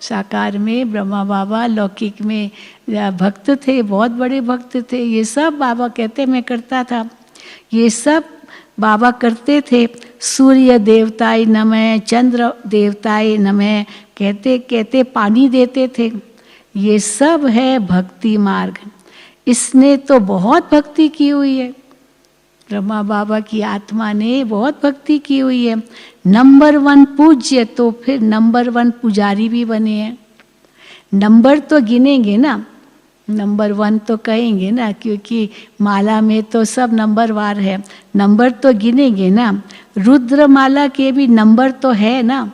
साकार में ब्रह्मा बाबा, लौकिक में भक्त थे, बहुत बड़े भक्त थे। ये सब बाबा कहते मैं करता था, ये सब बाबा करते थे। सूर्य देवताय नमः, चंद्र देवताय नमः कहते कहते पानी देते थे। ये सब है भक्ति मार्ग। इसने तो बहुत भक्ति की हुई है, ब्रह्मा बाबा की आत्मा ने बहुत भक्ति की हुई है। नंबर 1 पूज्य, तो फिर नंबर 1 पुजारी भी बने हैं। नंबर तो गिनेंगे ना, नंबर 1 तो कहेंगे ना, क्योंकि माला में तो सब नंबर वार है, नंबर तो गिनेंगे ना। रुद्र माला के भी नंबर तो है ना,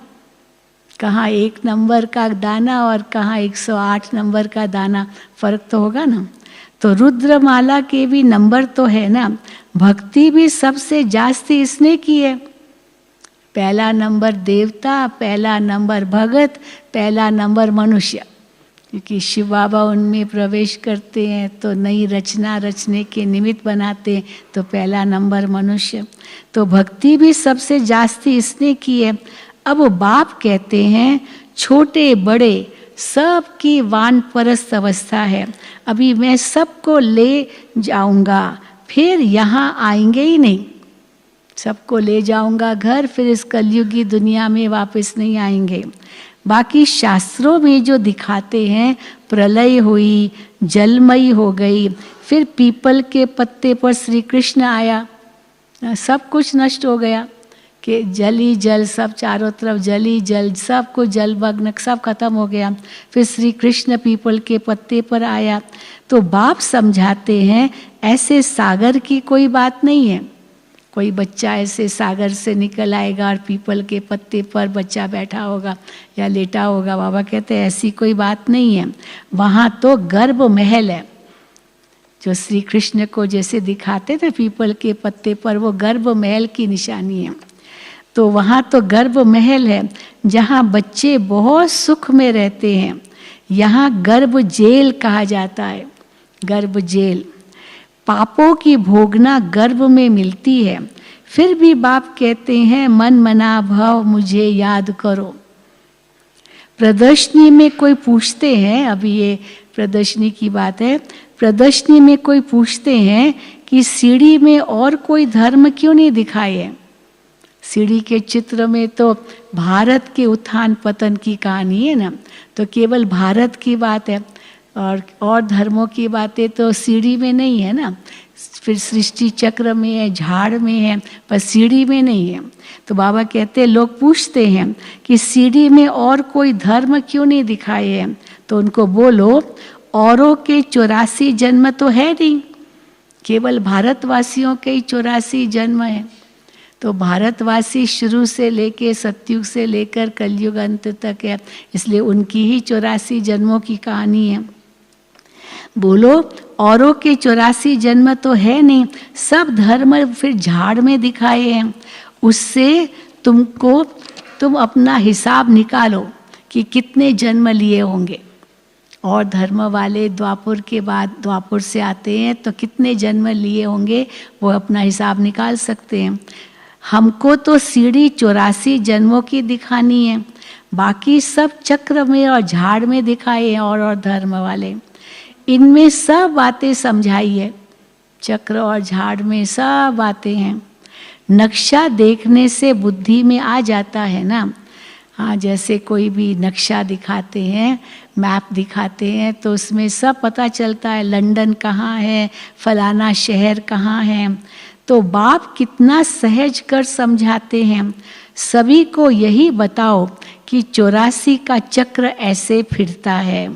कहाँ 1 नंबर का दाना और कहाँ 108 नंबर का दाना, फर्क तो होगा ना। तो रुद्र माला के भी नंबर तो है ना। भक्ति भी सबसे जास्ती इसने की है। पहला नंबर देवता, पहला नंबर भगत, पहला नंबर मनुष्य, क्योंकि शिव बाबा उनमें प्रवेश करते हैं तो नई रचना रचने के निमित्त बनाते हैं, तो पहला नंबर मनुष्य। तो भक्ति भी सबसे जास्ती इसने की है। अब बाप कहते हैं छोटे बड़े सबकी वानप्रस्थ अवस्था है। अभी मैं सबको ले जाऊंगा, फिर यहाँ आएंगे ही नहीं, सबको ले जाऊंगा घर, फिर इस कलयुगी दुनिया में वापस नहीं आएंगे। बाकी शास्त्रों में जो दिखाते हैं प्रलय हुई, जलमयी हो गई, फिर पीपल के पत्ते पर श्री कृष्ण आया, सब कुछ नष्ट हो गया कि जल ही जल, सब चारों तरफ जल ही जल, सब कुछ जलमग्न, सब खत्म हो गया। फिर श्री कृष्ण पीपल के पत्ते पर आया। तो बाप समझाते हैं ऐसे सागर की कोई बात नहीं है, कोई बच्चा ऐसे सागर से निकल आएगा और पीपल के पत्ते पर बच्चा बैठा होगा या लेटा होगा। बाबा कहते हैं ऐसी कोई बात नहीं है। वहाँ तो गर्भ महल है, जो श्री कृष्ण को जैसे दिखाते थे पीपल के पत्ते पर, वो गर्भ महल की निशानी है। तो वहाँ तो गर्भ महल है जहाँ बच्चे बहुत सुख में रहते हैं। यहाँ गर्भ जेल कहा जाता है, गर्भ जेल। पापों की भोगना गर्भ में मिलती है। फिर भी बाप कहते हैं मन मना भव मुझे याद करो। प्रदर्शनी में कोई पूछते हैं, अभी ये प्रदर्शनी की बात है, प्रदर्शनी में कोई पूछते हैं कि सीढ़ी में और कोई धर्म क्यों नहीं दिखाए है। सीढ़ी के चित्र में तो भारत के उत्थान पतन की कहानी है ना, तो केवल भारत की बात है, और धर्मों की बातें तो सीढ़ी में नहीं है ना। फिर सृष्टि चक्र में है, झाड़ में है, पर सीढ़ी में नहीं है। तो बाबा कहते हैं लोग पूछते हैं कि सीढ़ी में और कोई धर्म क्यों नहीं दिखाए हैं, तो उनको बोलो औरों के 84 जन्म तो है नहीं, केवल भारतवासियों के ही 84 जन्म है। तो भारतवासी शुरू से लेके सतयुग से लेकर कलयुग अंत तक है, इसलिए उनकी ही 84 जन्मों की कहानी है। बोलो औरों के 84 जन्म तो है नहीं, सब धर्म फिर झाड़ में दिखाए हैं। उससे तुम अपना हिसाब निकालो कि कितने जन्म लिए होंगे। और धर्म वाले द्वापुर के बाद, द्वापुर से आते हैं तो कितने जन्म लिए होंगे वो अपना हिसाब निकाल सकते हैं। हमको तो सीढ़ी 84 जन्मों की दिखानी है, बाकी सब चक्र में और झाड़ में दिखाए हैं और धर्म वाले। इनमें सब बातें समझाई है, चक्र और झाड़ में सब बातें हैं। नक्शा देखने से बुद्धि में आ जाता है ना। हाँ, जैसे कोई भी नक्शा दिखाते हैं, मैप दिखाते हैं, तो उसमें सब पता चलता है लंदन कहाँ है, फलाना शहर कहाँ है। तो बाप कितना सहज कर समझाते हैं, सभी को यही बताओ कि 84 का चक्र ऐसे फिरता है।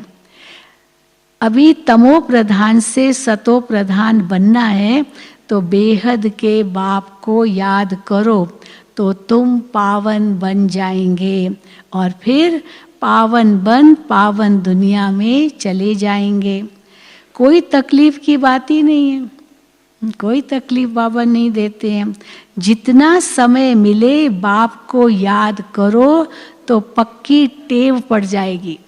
अभी तमो प्रधान से सतो प्रधान बनना है, तो बेहद के बाप को याद करो तो तुम पावन बन जाएंगे, और फिर पावन बन पावन दुनिया में चले जाएंगे। कोई तकलीफ की बात ही नहीं है, कोई तकलीफ बाबा नहीं देते हैं। जितना समय मिले बाप को याद करो तो पक्की टेव पड़ जाएगी,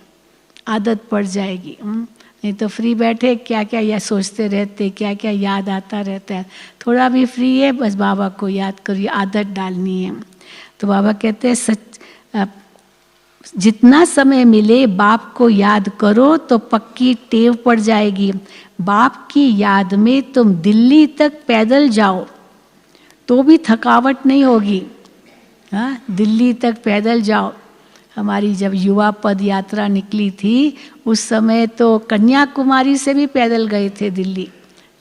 आदत पड़ जाएगी। नहीं तो फ्री बैठे क्या क्या या सोचते रहते, क्या क्या याद आता रहता है। थोड़ा भी फ्री है बस बाबा को याद करिए, आदत डालनी है। तो बाबा कहते हैं जितना समय मिले बाप को याद करो तो पक्की टेव पड़ जाएगी। बाप की याद में तुम दिल्ली तक पैदल जाओ तो भी थकावट नहीं होगी। हाँ, दिल्ली तक पैदल जाओ। हमारी जब युवा पद यात्रा निकली थी उस समय तो कन्याकुमारी से भी पैदल गए थे दिल्ली।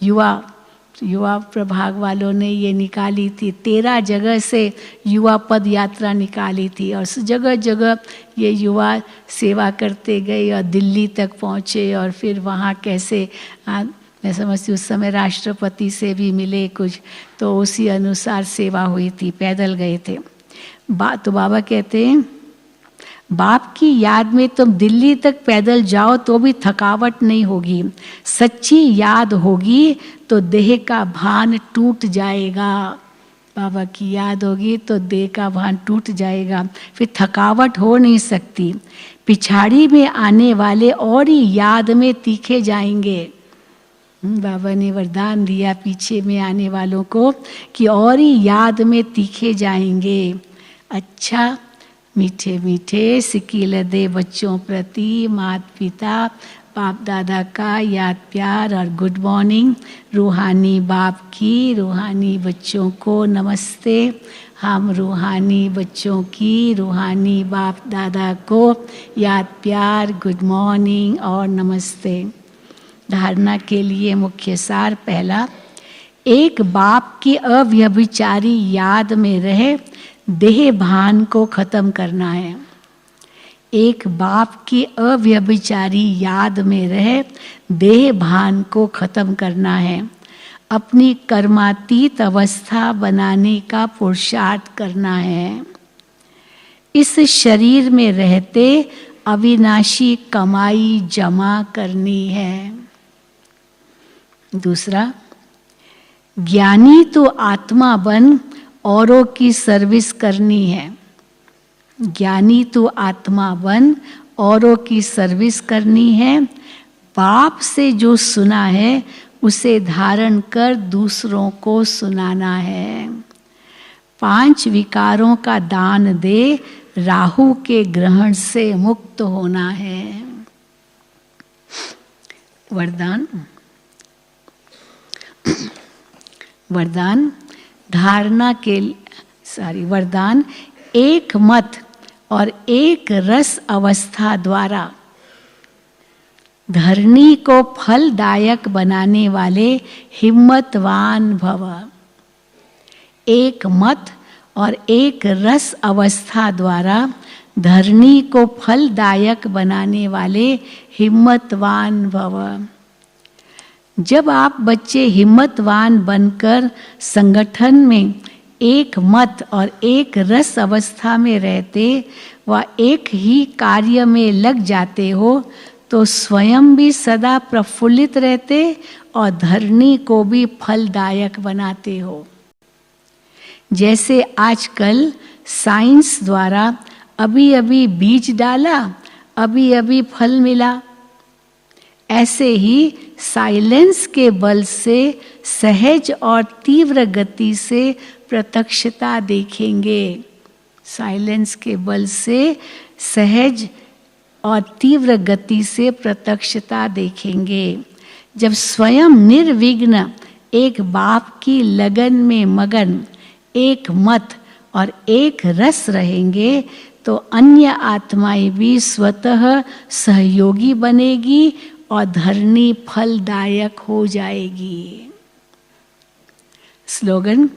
युवा प्रभाग वालों ने ये निकाली थी, 13 जगह से युवा पद यात्रा निकाली थी, और जगह जगह ये युवा सेवा करते गए और दिल्ली तक पहुँचे। और फिर वहाँ कैसे मैं समझती उस समय राष्ट्रपति से भी मिले कुछ, तो उसी अनुसार सेवा हुई थी, पैदल गए थे। तो बाबा कहते हैं बाप की याद में तुम दिल्ली तक पैदल जाओ तो भी थकावट नहीं होगी। सच्ची याद होगी तो देह का भान टूट जाएगा। बाबा की याद होगी तो देह का भान टूट जाएगा, फिर थकावट हो नहीं सकती। पिछाड़ी में आने वाले और ही याद में तीखे जाएंगे। बाबा ने वरदान दिया पीछे में आने वालों को कि और ही याद में तीखे जाएंगे। अच्छा, मीठे मीठे सिक्की लदे बच्चों प्रति माता पिता बाप दादा का याद प्यार और गुड मॉर्निंग। रूहानी बाप की रूहानी बच्चों को नमस्ते। हम रूहानी बच्चों की रूहानी बाप दादा को याद प्यार, गुड मॉर्निंग और नमस्ते। धारणा के लिए मुख्य सार पहला, एक बाप की अव्यभिचारी याद में रहे देह भान को खत्म करना है। एक बाप की अव्यभिचारी याद में रहे देह भान को खत्म करना है। अपनी कर्मातीत अवस्था बनाने का पुरुषार्थ करना है। इस शरीर में रहते अविनाशी कमाई जमा करनी है। दूसरा, ज्ञानी तो आत्मा बन औरों की सर्विस करनी है। ज्ञानी तो आत्मा बन औरों की सर्विस करनी है। बाप से जो सुना है उसे धारण कर दूसरों को सुनाना है। 5 विकारों का दान दे राहु के ग्रहण से मुक्त होना है। वरदान धारणा के वरदान एक मत और एक रस अवस्था द्वारा धरनी को फलदायक बनाने वाले हिम्मतवान भव। एक मत और एक रस अवस्था द्वारा धरनी को फलदायक बनाने वाले हिम्मतवान भव। जब आप बच्चे हिम्मतवान बनकर संगठन में एक मत और एक रस अवस्था में रहते व एक ही कार्य में लग जाते हो तो स्वयं भी सदा प्रफुल्लित रहते और धरनी को भी फलदायक बनाते हो। जैसे आजकल साइंस द्वारा अभी अभी बीज डाला, अभी अभी फल मिला, ऐसे ही साइलेंस के बल से सहज और तीव्र गति से प्रत्यक्षता देखेंगे। साइलेंस के बल से सहज और तीव्र गति से प्रत्यक्षता देखेंगे। जब स्वयं निर्विघ्न एक बाप की लगन में मगन, एक मत और एक रस रहेंगे, तो अन्य आत्माएं भी स्वतः सहयोगी बनेगी और धरनी फलदायक हो जाएगी। स्लोगन,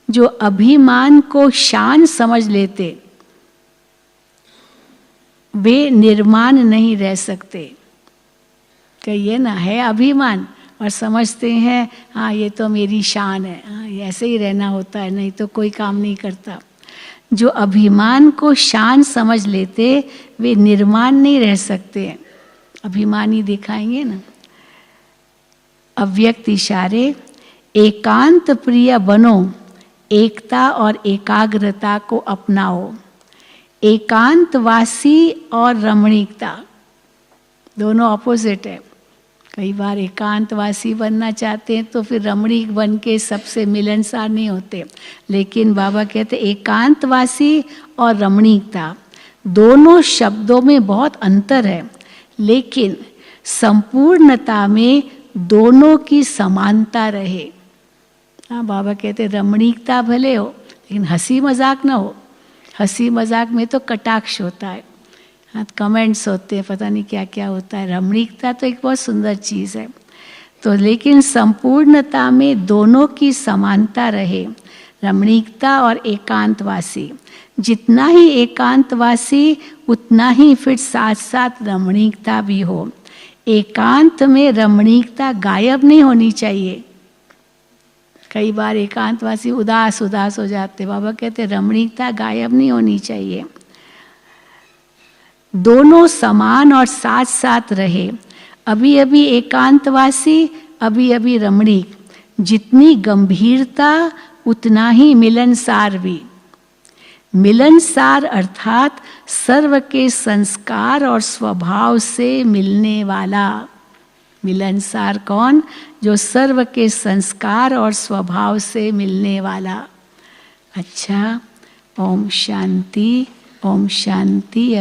जो अभिमान को शान समझ लेते वे निर्माण नहीं रह सकते। कहिए ना, है अभिमान और समझते हैं हाँ ये तो मेरी शान है, हाँ ऐसे ही रहना होता है, नहीं तो कोई काम नहीं करता। जो अभिमान को शान समझ लेते वे निर्माण नहीं रह सकते। अभिमानी दिखाएंगे ना। अव्यक्त इशारे, एकांत प्रिय बनो, एकता और एकाग्रता को अपनाओ। एकांतवासी और रमणीकता दोनों ऑपोजिट है। कई बार एकांतवासी बनना चाहते हैं तो फिर रमणीक बन के सबसे मिलनसार नहीं होते, लेकिन बाबा कहते एकांतवासी और रमणीकता दोनों शब्दों में बहुत अंतर है, लेकिन संपूर्णता में दोनों की समानता रहे। हाँ, बाबा कहते रमणीकता भले हो लेकिन हंसी मजाक ना हो। हंसी मजाक में तो कटाक्ष होता है, हाँ कमेंट्स होते हैं, पता नहीं क्या क्या होता है। रमणीकता तो एक बहुत सुंदर चीज़ है। तो लेकिन संपूर्णता में दोनों की समानता रहे, रमणीकता और एकांतवासी। जितना ही एकांतवासी उतना ही फिर साथ साथ रमणीकता भी हो। एकांत में रमणीकता गायब नहीं होनी चाहिए। कई बार एकांतवासी उदास उदास हो जाते, बाबा कहते रमणीकता गायब नहीं होनी चाहिए। दोनों समान और साथ साथ रहे। अभी अभी एकांतवासी, अभी अभी रमणीक। जितनी गंभीरता उतना ही मिलनसार भी। मिलनसार अर्थात सर्व के संस्कार और स्वभाव से मिलने वाला। मिलनसार कौन? जो सर्व के संस्कार और स्वभाव से मिलने वाला। अच्छा, ओम शांति, ओम शांति।